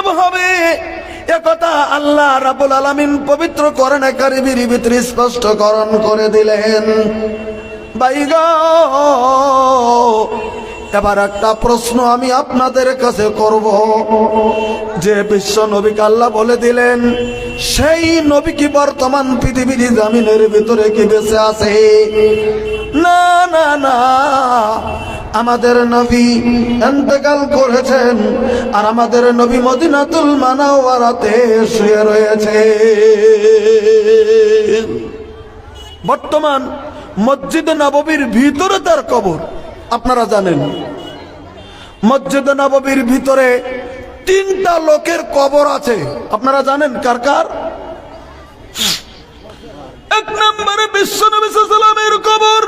গজব হবে, একথা আল্লাহ রাব্বুল আলামিন পবিত্র কোরআনে কারীমের ভিতরে স্পষ্টকরণ করে দিলেন। ভাইগো, এবার একটা প্রশ্ন আমি আপনাদের কাছে করব, যে বিশ্ব নবীকে আল্লাহ বলে দিলেন, সেই নবী কি বর্তমান পৃথিবীর জমিনের ভিতরে কি বেঁচে আছে? না না না, আমাদের নবী ইন্তেকাল করেছেন, আর আমাদের নবী মদিনাতুল মুনাওয়ারাতে শুয়ে রয়েছে। বর্তমান মসজিদে নববীর ভিতরে তার কবর। আপনারা জানেন মসজিদে নববীর ভিতরে 3টা লোকের কবর আছে। আপনারা জানেন কার কার? 1 নম্বরে বিশ্বনবী সাল্লাল্লাহু আলাইহি ওয়াসাল্লামের কবর,